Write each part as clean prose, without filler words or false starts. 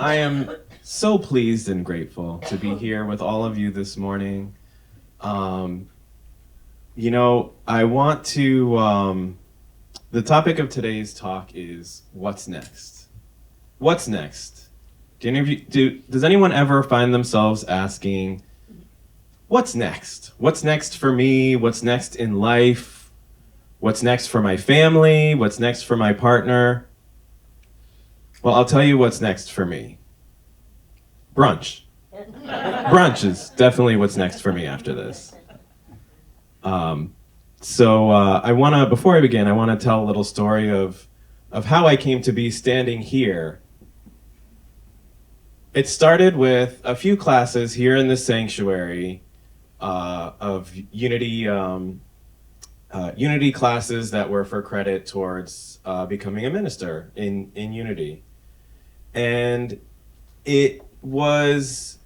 I am so pleased and grateful to be here with all of you this morning. Um, I want to. The topic of today's talk is what's next. What's next? Does anyone ever find themselves asking, what's next? What's next for me? What's next in life? What's next for my family? What's next for my partner? Well, I'll tell you what's next for me. Brunch. Brunch is definitely what's next for me after this. Before I begin, I want to tell a little story of how I came to be standing here. It started with a few classes here in the sanctuary of U-nity classes that were for credit towards becoming a minister in U-nity. And it was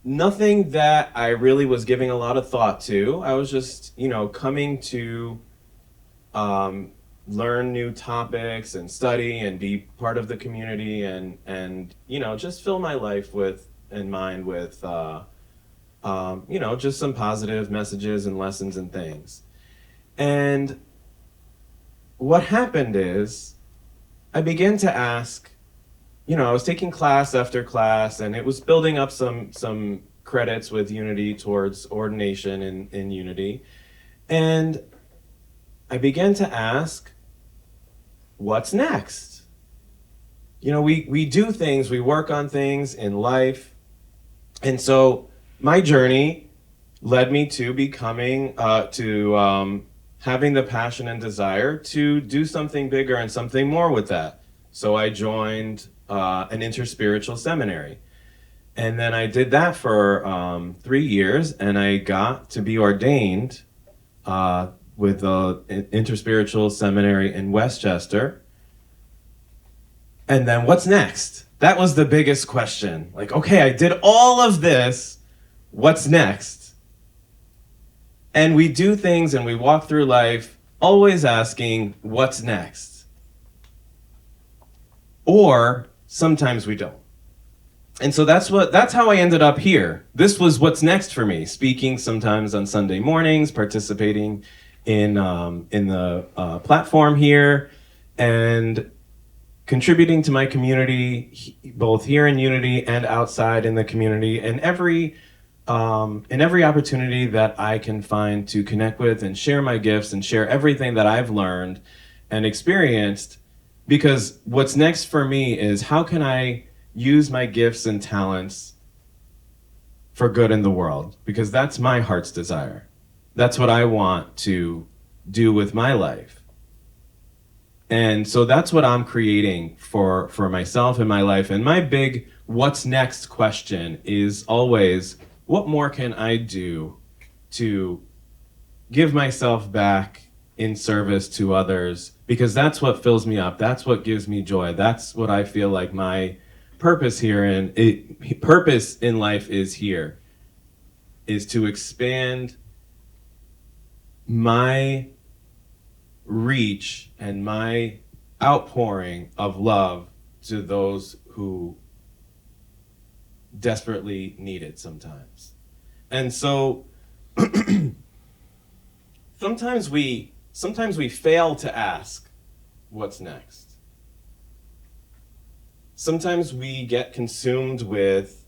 nothing that I really was giving a lot of thought to. I was just, coming to learn new topics and study and be part of the community and just fill my life with just some positive messages and lessons and things. And what happened is I began to ask, I was taking class after class, and it was building up some credits with U-nity towards ordination in U-nity. And I began to ask, what's next? We do things, we work on things in life. And so my journey led me to becoming, having the passion and desire to do something bigger and something more with that. So I joined an interspiritual seminary. And then I did that for 3 years, and I got to be ordained with the interspiritual seminary in Westchester. And then what's next? That was the biggest question. Like, okay, I did all of this. What's next? And we do things and we walk through life always asking, what's next? Or sometimes we don't. And so that's how I ended up here. This was what's next for me, speaking sometimes on Sunday mornings, participating in the platform here, and contributing to my community, both here in U-nity and outside in the community, and every opportunity that I can find to connect with and share my gifts and share everything that I've learned and experienced. Because what's next for me is, how can I use my gifts and talents for good in the world? Because that's my heart's desire. That's what I want to do with my life. And so that's what I'm creating for myself in my life. And my big what's next question is always, what more can I do to give myself back in service to others? Because that's what fills me up. That's what gives me joy. That's what I feel like my purpose purpose in life is to expand my reach and my outpouring of love to those who desperately need it sometimes. And so sometimes we fail to ask what's next. Sometimes we get consumed with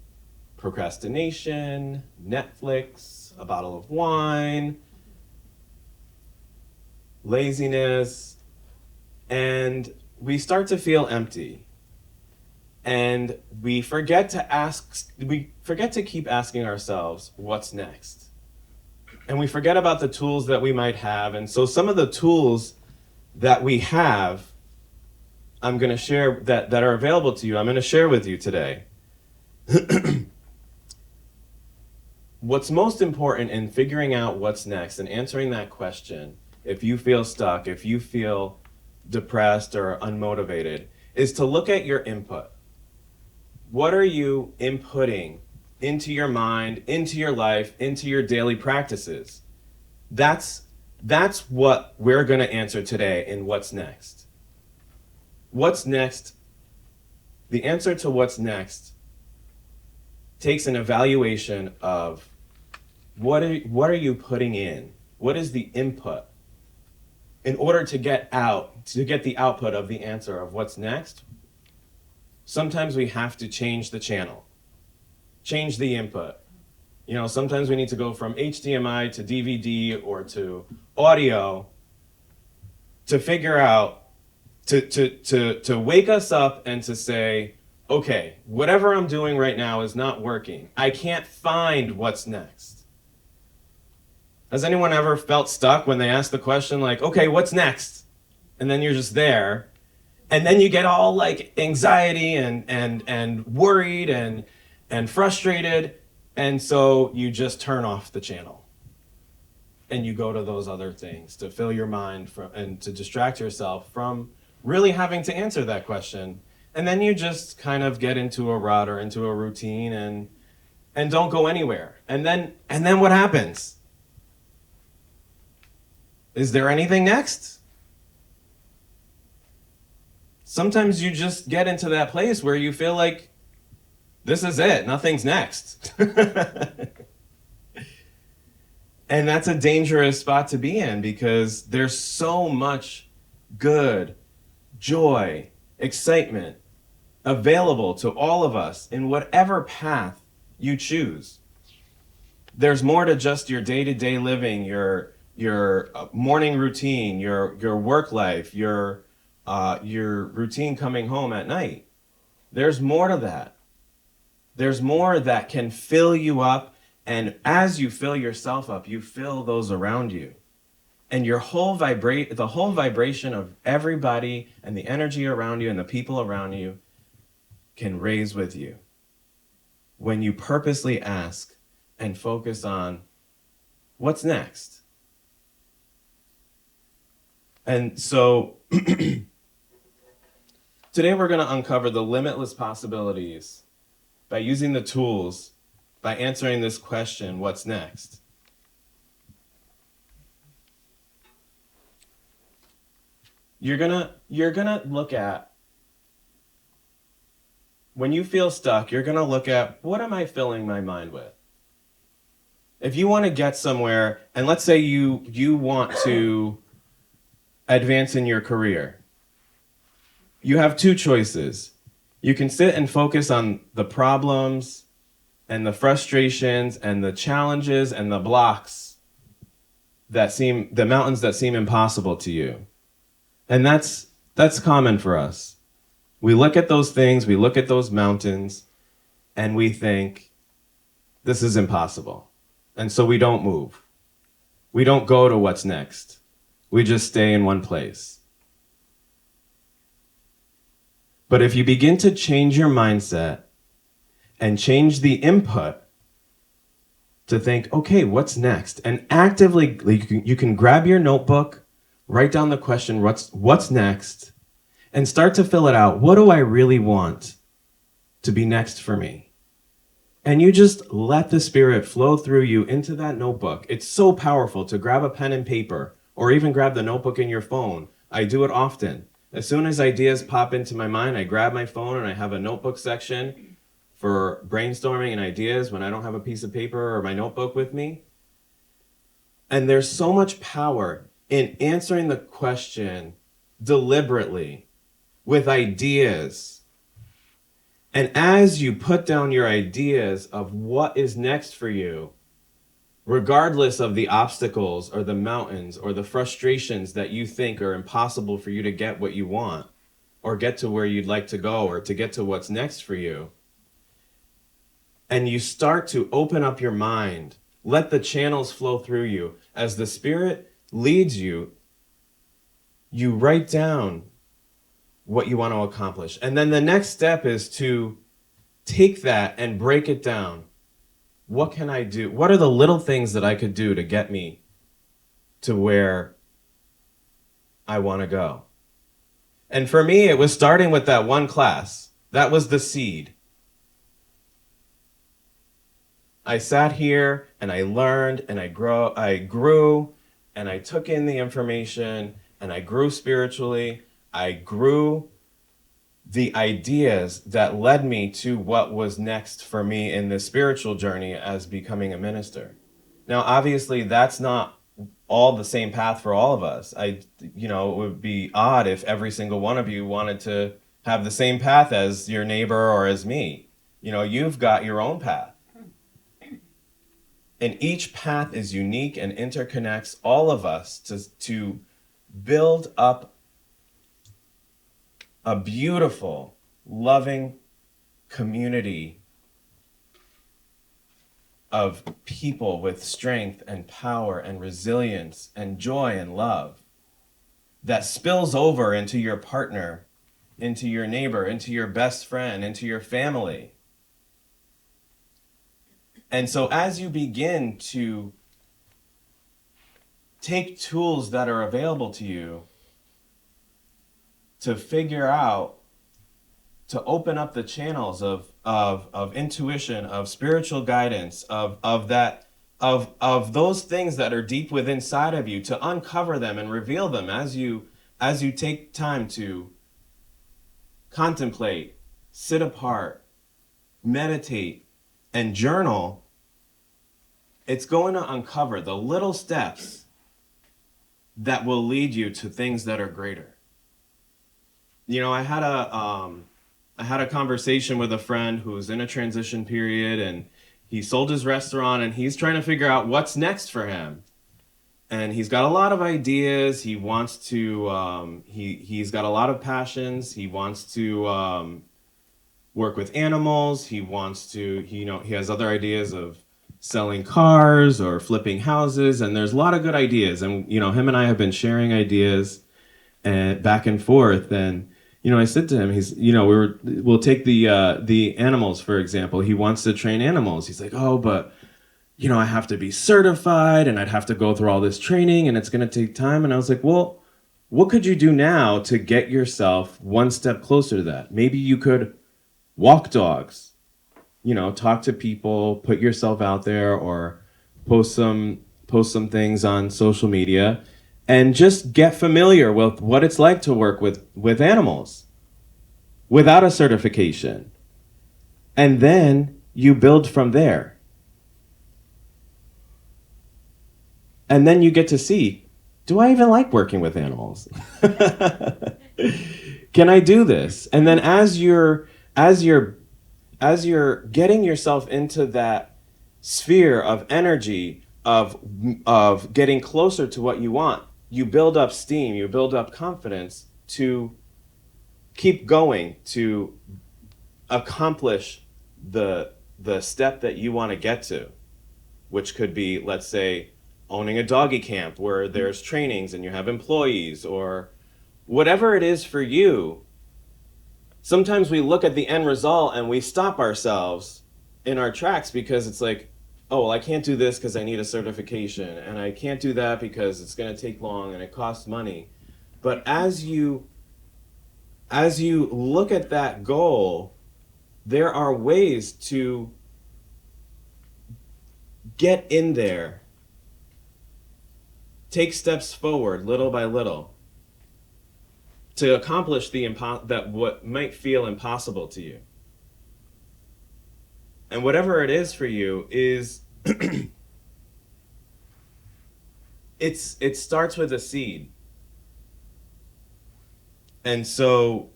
procrastination, Netflix, a bottle of wine, laziness, and we start to feel empty. And we forget to keep asking ourselves, what's next? And we forget about the tools that we might have. And so some of the tools that we have, I'm going to share that are available to you. I'm going to share with you today. What's most important in figuring out what's next and answering that question, if you feel stuck, if you feel depressed or unmotivated, is to look at your input. What are you inputting into your mind, into your life, into your daily practices? That's what we're going to answer today in What's Next. What's next The answer to what's next takes an evaluation of what are you putting in? What is the input? In order to get the output of the answer of what's next, sometimes we have to change the channel, change the input. Sometimes we need to go from HDMI to DVD or to audio to figure out, to wake us up and to say, okay, whatever I'm doing right now is not working. I can't find what's next. Has anyone ever felt stuck when they ask the question like, okay, what's next? And then you're just there. And then you get all like anxiety and worried and frustrated. And so you just turn off the channel. And you go to those other things to fill your mind and to distract yourself from really having to answer that question. And then you just kind of get into a rut or into a routine and don't go anywhere. And then what happens? Is there anything next? Sometimes you just get into that place where you feel like this is it, nothing's next. And that's a dangerous spot to be in because there's so much good, joy, excitement available to all of us in whatever path you choose. There's more to just your day-to-day living, your morning routine, your work life, your routine coming home at night. There's more to that. There's more that can fill you up, and as you fill yourself up, you fill those around you. And the whole vibration of everybody and the energy around you and the people around you can raise with you when you purposely ask and focus on what's next. And so today we're going to uncover the limitless possibilities by using the tools, by answering this question, what's next? You're gonna look at, when you feel stuck, you're gonna look at, what am I filling my mind with? If you want to get somewhere, and let's say you want to advance in your career, you have two choices. You can sit and focus on the problems and the frustrations and the challenges and the blocks the mountains that seem impossible to you. And that's common for us. We look at those things, we look at those mountains, and we think, this is impossible. And so we don't move. We don't go to what's next. We just stay in one place. But if you begin to change your mindset and change the input to think, okay, what's next? And actively, you can grab your notebook, write down the question, what's next? And start to fill it out. What do I really want to be next for me? And you just let the spirit flow through you into that notebook. It's so powerful to grab a pen and paper or even grab the notebook in your phone. I do it often. As soon as ideas pop into my mind, I grab my phone and I have a notebook section for brainstorming and ideas when I don't have a piece of paper or my notebook with me. And there's so much power in answering the question deliberately with ideas. And as you put down your ideas of what is next for you, regardless of the obstacles or the mountains or the frustrations that you think are impossible for you to get what you want or get to where you'd like to go or to get to what's next for you, and you start to open up your mind, let the channels flow through you. As the Spirit leads you, you write down what you want to accomplish. And then the next step is to take that and break it down. What can I do? What are the little things that I could do to get me to where I want to go? And for me, it was starting with that one class. That was the seed. I sat here and I learned and I grew and I took in the information and I grew spiritually. I grew the ideas that led me to what was next for me in this spiritual journey as becoming a minister. Now, obviously, that's not all the same path for all of us. It would be odd if every single one of you wanted to have the same path as your neighbor or as me. You've got your own path. And each path is unique and interconnects all of us to build up a beautiful, loving community of people with strength and power and resilience and joy and love that spills over into your partner, into your neighbor, into your best friend, into your family. And so as you begin to take tools that are available to you to figure out, to open up the channels of intuition, of spiritual guidance, of those things that are deep within inside of you, to uncover them and reveal them as you take time to contemplate, sit apart, meditate, and journal. It's going to uncover the little steps that will lead you to things that are greater. I had a conversation with a friend who's in a transition period, and he sold his restaurant and he's trying to figure out what's next for him. And he's got a lot of ideas. He wants to, he's got a lot of passions. He wants to work with animals. He wants to, he has other ideas of selling cars or flipping houses. And there's a lot of good ideas. And, him and I have been sharing ideas and back and forth. And, I said to him, we'll take the animals, for example. He wants to train animals. He's like, oh, but I have to be certified and I'd have to go through all this training and it's going to take time. And I was like, well, what could you do now to get yourself one step closer to that? Maybe you could walk dogs, talk to people, put yourself out there, or post some things on social media and just get familiar with what it's like to work with animals without a certification. And then you build from there. And then you get to see, do I even like working with animals? Can I do this? And then as you're getting yourself into that sphere of energy of getting closer to what you want, you build up steam, you build up confidence to keep going, to accomplish the step that you want to get to, which could be, let's say, owning a doggy camp where there's trainings and you have employees, or whatever it is for you. Sometimes we look at the end result and we stop ourselves in our tracks because it's like, oh, well, I can't do this because I need a certification, and I can't do that because it's going to take long and it costs money. But as you look at that goal, there are ways to get in there, take steps forward little by little to accomplish that what might feel impossible to you. And whatever it is for you is it starts with a seed. And so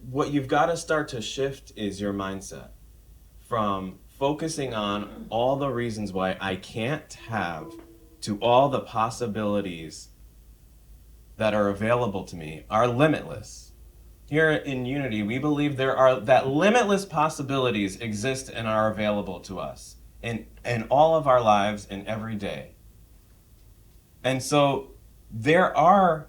what you've got to start to shift is your mindset from focusing on all the reasons why I can't have to all the possibilities that are available to me are limitless. Here in U-nity, we believe that limitless possibilities exist and are available to us in all of our lives and every day. And so there are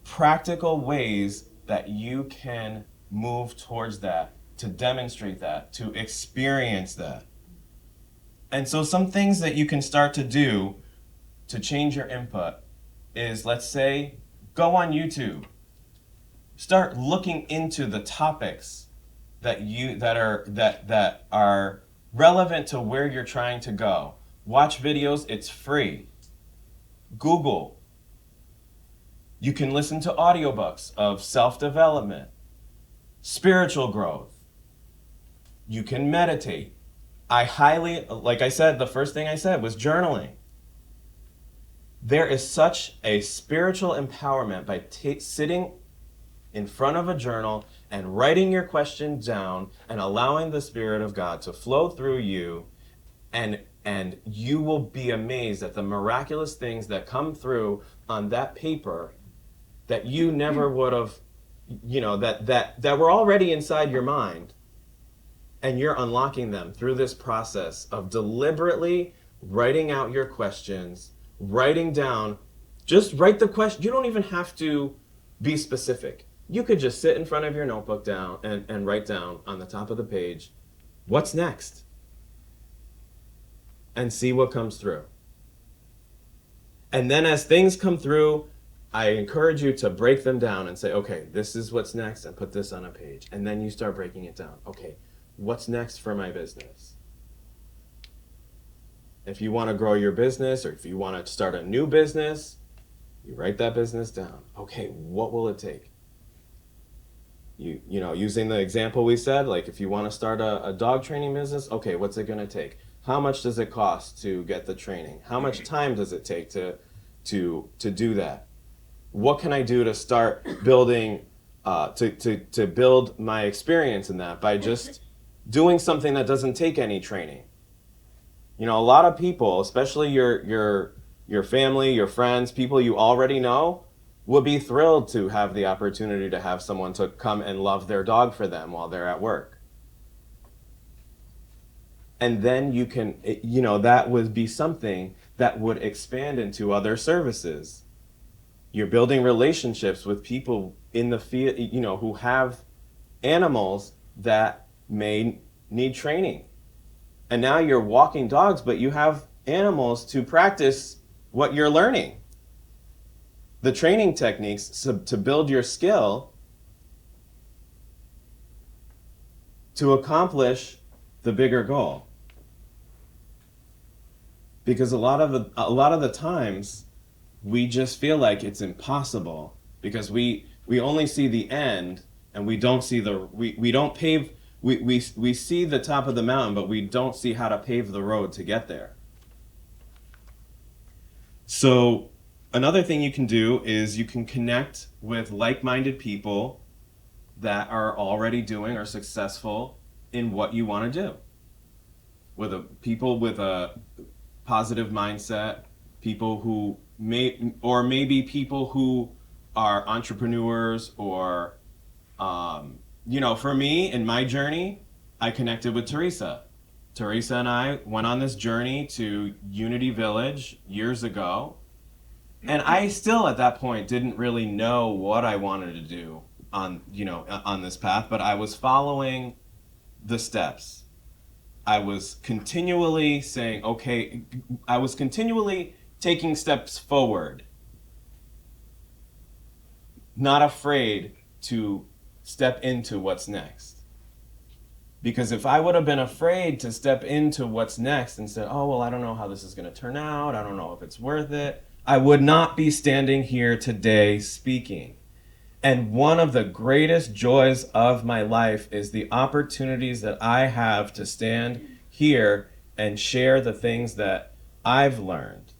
practical ways that you can move towards that, to demonstrate that, to experience that. And so some things that you can start to do to change your input is, let's say, go on YouTube. Start looking into the topics that are relevant to where you're trying to go. Watch videos, it's free. Google, You can listen to audiobooks of self-development, spiritual growth. You can meditate. Like I said, the first thing I said was journaling. There is such a spiritual empowerment by sitting in front of a journal and writing your question down and allowing the Spirit of God to flow through you, and you will be amazed at the miraculous things that come through on that paper that you never would have, that were already inside your mind, and you're unlocking them through this process of deliberately writing out your questions, writing down, just write the question. You don't even have to be specific. You could just sit in front of your notebook down and write down on the top of the page, what's next? And see what comes through. And then as things come through, I encourage you to break them down and say, okay, this is what's next, and put this on a page. And then you start breaking it down. Okay, what's next for my business? If you want to grow your business, or if you want to start a new business, you write that business down. Okay, what will it take? Using the example we said, like if you want to start a dog training business, okay, what's it going to take? How much does it cost to get the training? How much time does it take to do that? What can I do to start building, to build my experience in that by just doing something that doesn't take any training? A lot of people, especially your family, your friends, people you already know, would be thrilled to have the opportunity to have someone to come and love their dog for them while they're at work. And then you can, that would be something that would expand into other services. You're building relationships with people in the field, who have animals that may need training. And now you're walking dogs, but you have animals to practice what you're learning. The training techniques to build your skill to accomplish the bigger goal. Because a lot of the times we just feel like it's impossible because we only see the end and we don't see we see the top of the mountain, but we don't see how to pave the road to get there. So another thing you can do is you can connect with like-minded people that are already doing or successful in what you want to do. People with a positive mindset, people who maybe people who are entrepreneurs, or for me, in my journey, I connected with Teresa. Teresa and I went on this journey to U-nity Village years ago, and I still at that point didn't really know what I wanted to do on this path, but I was following the steps. I was continually saying, okay, I was continually taking steps forward, not afraid to step into what's next. Because if I would have been afraid to step into what's next and said, oh, well, I don't know how this is going to turn out, I don't know if it's worth it, I would not be standing here today speaking. And one of the greatest joys of my life is the opportunities that I have to stand here and share the things that I've learned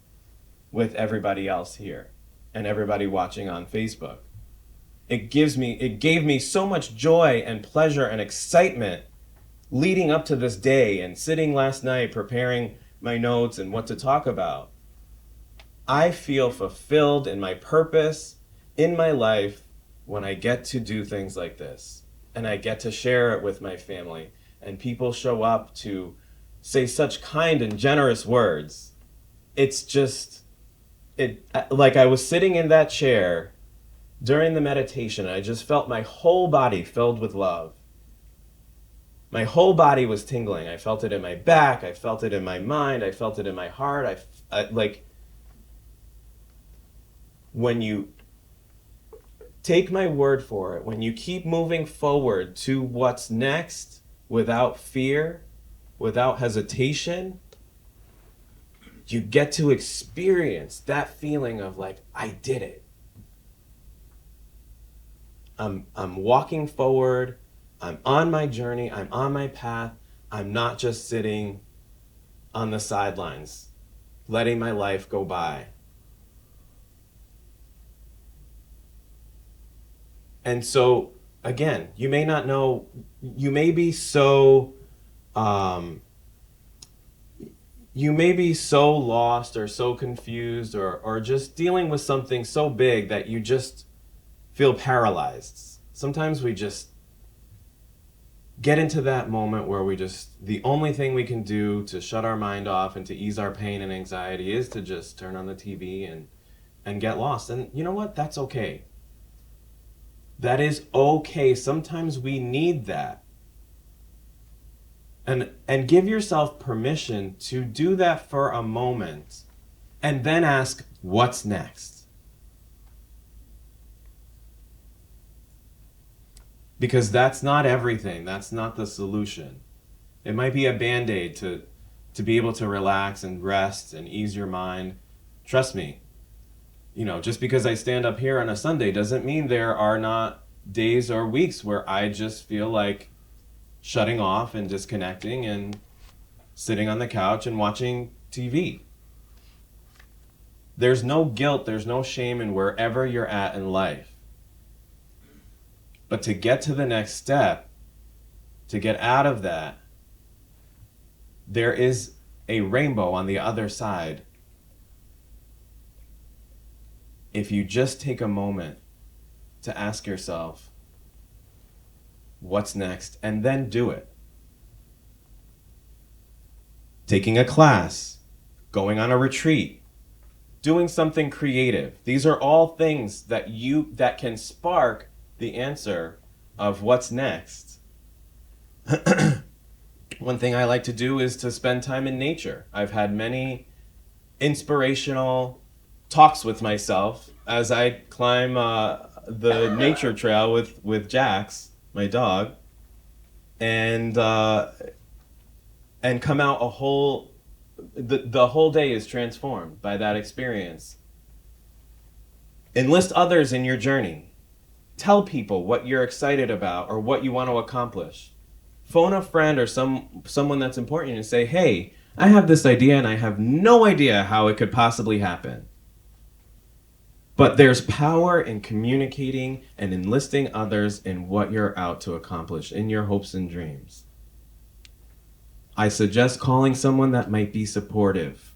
with everybody else here and everybody watching on Facebook. It gave me so much joy and pleasure and excitement leading up to this day and sitting last night preparing my notes and what to talk about. I feel fulfilled in my purpose in my life when I get to do things like this, and I get to share it with my family, and people show up to say such kind and generous words. It's just, like I was sitting in that chair during the meditation, and I just felt my whole body filled with love. My whole body was tingling. I felt it in my back, I felt it in my mind, I felt it in my heart. Like, when you take my word for it, when you keep moving forward to what's next without fear, without hesitation, you get to experience that feeling of like, I did it. I'm walking forward. I'm on my journey. I'm on my path. I'm not just sitting on the sidelines, letting my life go by. And so, again, you may not know, you may be so, um, you may be so lost or so confused or just dealing with something so big that you just feel paralyzed. Sometimes we just get into that moment where the only thing we can do to shut our mind off and to ease our pain and anxiety is to just turn on the TV and get lost. And you know what? That's okay. That is okay. Sometimes we need that. And give yourself permission to do that for a moment and then ask, what's next? Because that's not everything. That's not the solution. It might be a band-aid to be able to relax and rest and ease your mind. Trust me, just because I stand up here on a Sunday doesn't mean there are not days or weeks where I just feel like shutting off and disconnecting and sitting on the couch and watching TV. There's no guilt, there's no shame in wherever you're at in life. But to get to the next step, to get out of that, there is a rainbow on the other side. If you just take a moment to ask yourself, what's next? And then do it. Taking a class, going on a retreat, doing something creative. These are all things that can spark the answer of what's next. One thing I like to do is to spend time in nature. I've had many inspirational talks with myself as I climb the nature trail with Jax, my dog, and come out the whole day is transformed by that experience. Enlist others in your journey. Tell people what you're excited about or what you want to accomplish. Phone a friend or someone that's important and say, hey, I have this idea and I have no idea how it could possibly happen. But there's power in communicating and enlisting others in what you're out to accomplish, in your hopes and dreams. I suggest calling someone that might be supportive.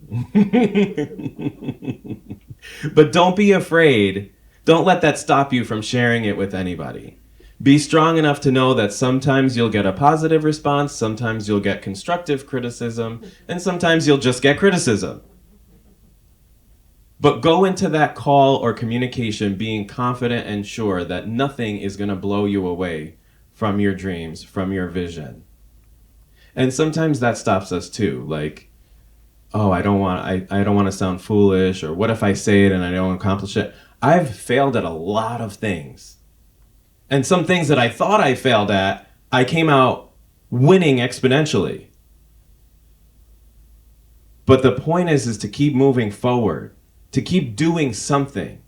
But don't be afraid. Don't let that stop you from sharing it with anybody. Be strong enough to know that sometimes you'll get a positive response, sometimes you'll get constructive criticism, and sometimes you'll just get criticism. But go into that call or communication being confident and sure that nothing is going to blow you away from your dreams, from your vision. And sometimes that stops us too. Like, oh, I don't want to sound foolish, or what if I say it and I don't accomplish it? I've failed at a lot of things. And some things that I thought I failed at, I came out winning exponentially. But the point is to keep moving forward, to keep doing something.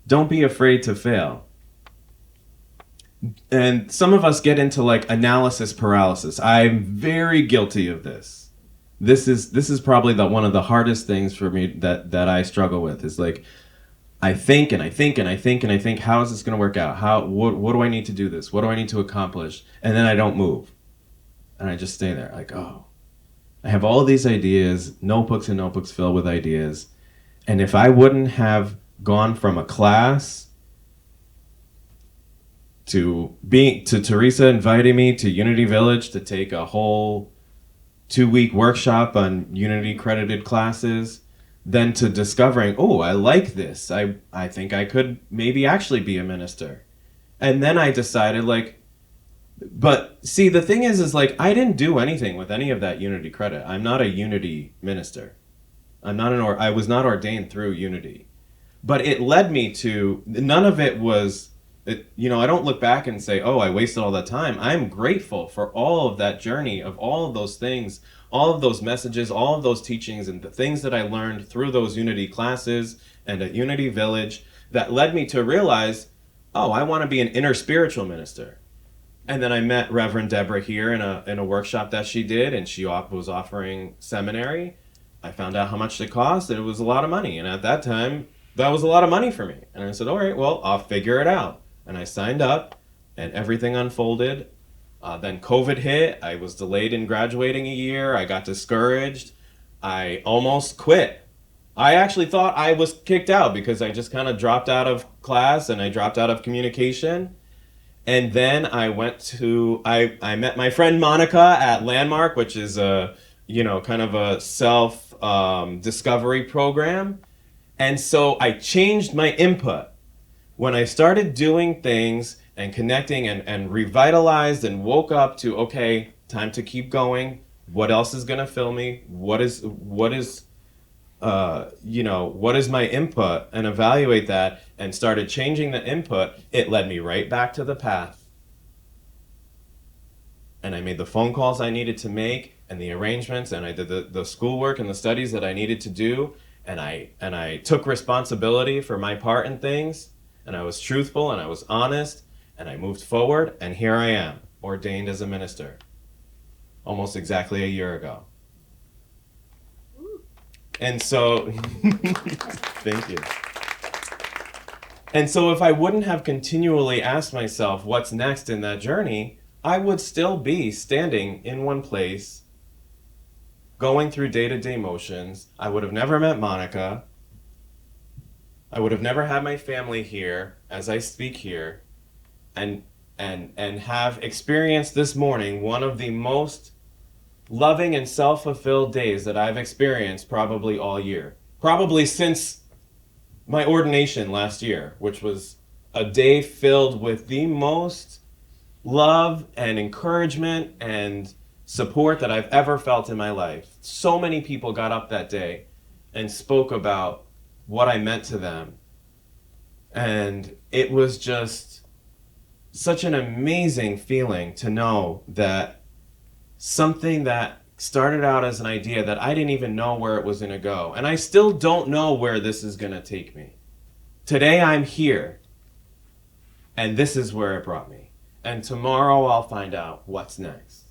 Don't be afraid to fail. And some of us get into like analysis paralysis. I'm very guilty of this. This is probably one of the hardest things for me that I struggle with, is like, I think and I think and I think and I think, how is this going to work out? What do I need to do this? What do I need to accomplish? And then I don't move. And I just stay there like, oh, I have all these ideas, notebooks and notebooks filled with ideas. And if I wouldn't have gone from a class to Teresa inviting me to Unity Village to take a whole 2-week workshop on Unity credited classes, then to discovering, oh, I like this. I think I could maybe actually be a minister. And then I decided like, but see, the thing is like, I didn't do anything with any of that Unity credit. I'm not a Unity minister. I was not ordained through Unity. But it led me to, none of it was, I don't look back and say, oh, I wasted all that time. I'm grateful for all of that journey of all of those things, all of those messages, all of those teachings, and the things that I learned through those Unity classes and at Unity Village that led me to realize, oh, I want to be an inner spiritual minister. And then I met Reverend Deborah here in a workshop that she did, and she was offering seminary. I found out how much it cost, and it was a lot of money. And at that time, that was a lot of money for me. And I said, all right, well, I'll figure it out. And I signed up, and everything unfolded. Then COVID hit. I was delayed in graduating a year. I got discouraged. I almost quit. I actually thought I was kicked out because I just kind of dropped out of class and I dropped out of communication. And then I met my friend Monica at Landmark, which is a, kind of a self discovery program. And so I changed my input. When I started doing things and connecting and revitalized and woke up to, okay, time to keep going. What else is going to fill me? What is my input, and evaluate that, and started changing the input, it led me right back to the path. And I made the phone calls I needed to make and the arrangements, and I did the schoolwork and the studies that I needed to do, and I took responsibility for my part in things, and I was truthful and I was honest, and I moved forward, and here I am, ordained as a minister, almost exactly a year ago. And so, thank you. And so if I wouldn't have continually asked myself what's next in that journey, I would still be standing in one place, going through day-to-day motions. I would have never met Monica. I would have never had my family here as I speak here, and have experienced this morning one of the most loving and self-fulfilled days that I've experienced probably all year. Probably since my ordination last year, which was a day filled with the most love and encouragement and support that I've ever felt in my life. So many people got up that day and spoke about what I meant to them. And it was just such an amazing feeling to know that something that started out as an idea that I didn't even know where it was going to go. And I still don't know where this is going to take me. Today I'm here, and this is where it brought me. And tomorrow I'll find out what's next.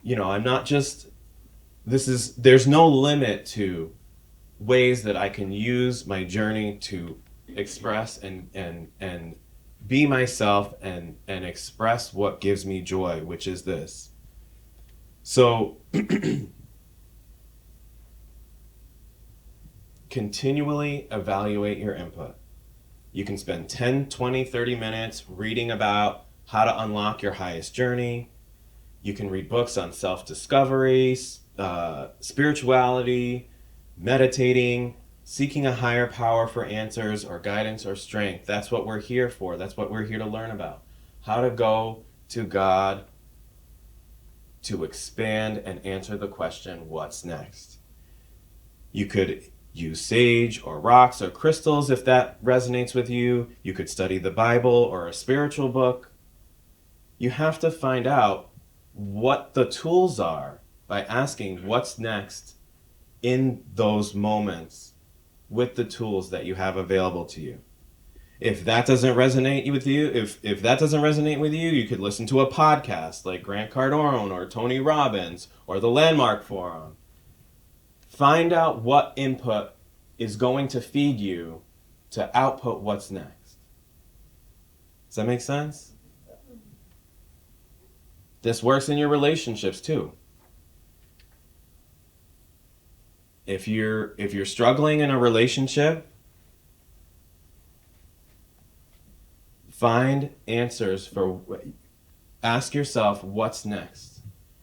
I'm not just, there's no limit to ways that I can use my journey to express and be myself and express what gives me joy, which is this. So continually evaluate your input. You can spend 10, 20, 30 minutes reading about how to unlock your highest journey. You can read books on self-discovery, spirituality, meditating, seeking a higher power for answers or guidance or strength. That's what we're here for. That's what we're here to learn about. How to go to God to expand and answer the question, what's next? You could use sage or rocks or crystals if that resonates with you. You could study the Bible or a spiritual book. You have to find out what the tools are by asking what's next in those moments with the tools that you have available to you. If that doesn't resonate with you, if that doesn't resonate with you, you could listen to a podcast like Grant Cardone or Tony Robbins or the Landmark Forum. Find out what input is going to feed you to output what's next. Does that make sense? This works in your relationships too. If you're struggling in a relationship, find answers ask yourself what's next.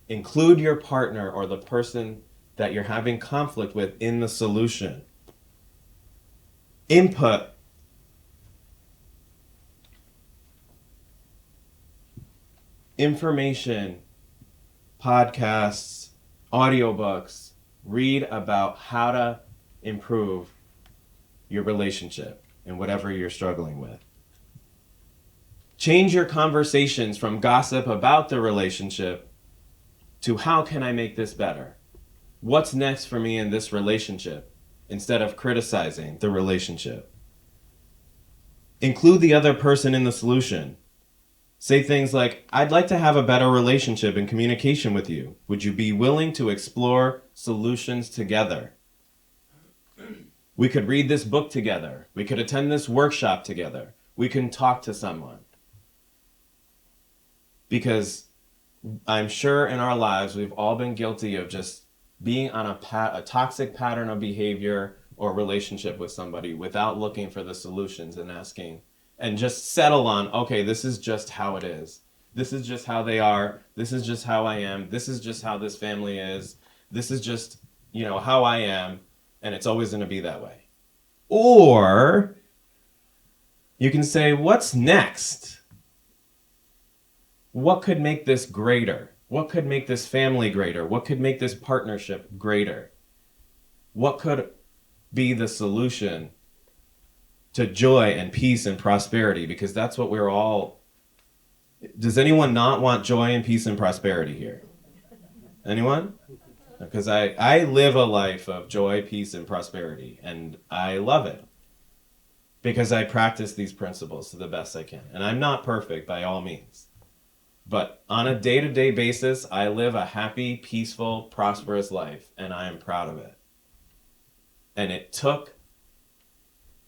Include your partner or the person that you're having conflict with in the solution. Input. Information, podcasts, audiobooks. Read about how to improve your relationship and whatever you're struggling with. Change your conversations from gossip about the relationship to how can I make this better? What's next for me in this relationship? Instead of criticizing the relationship. Include the other person in the solution. Say things like, I'd like to have a better relationship and communication with you. Would you be willing to explore solutions together? We could read this book together. We could attend this workshop together. We can talk to someone. Because I'm sure in our lives we've all been guilty of just being on a toxic pattern of behavior or relationship with somebody without looking for the solutions and asking, and just settle on, okay, this is just how it is. This is just how they are. This is just how I am. This is just how this family is. This is just, how I am, and it's always going to be that way. Or you can say, what's next? What could make this greater? What could make this family greater? What could make this partnership greater? What could be the solution to joy and peace and prosperity? Because that's what we're all... Does anyone not want joy and peace and prosperity here? Anyone? Because I live a life of joy, peace, and prosperity, and I love it. Because I practice these principles to the best I can. And I'm not perfect by all means. But on a day-to-day basis, I live a happy, peaceful, prosperous life, and I am proud of it. And it took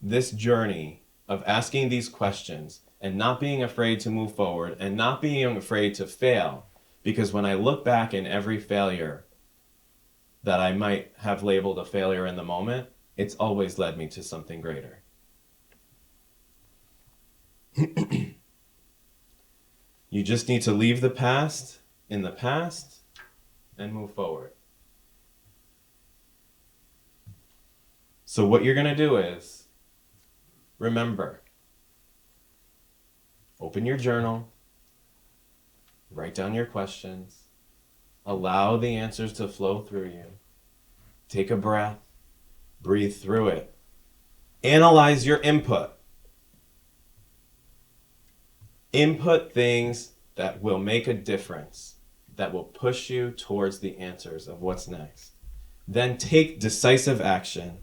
this journey of asking these questions and not being afraid to move forward and not being afraid to fail. Because when I look back in every failure that I might have labeled a failure in the moment, it's always led me to something greater. You just need to leave the past in the past and move forward. So what you're going to do is, remember, open your journal, write down your questions, allow the answers to flow through you, take a breath, breathe through it, analyze your input. Input things that will make a difference, that will push you towards the answers of what's next. Then take decisive action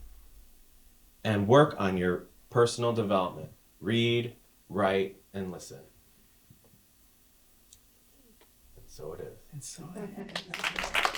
and work on your personal development. Read, write, and listen. And so it is. And so it is.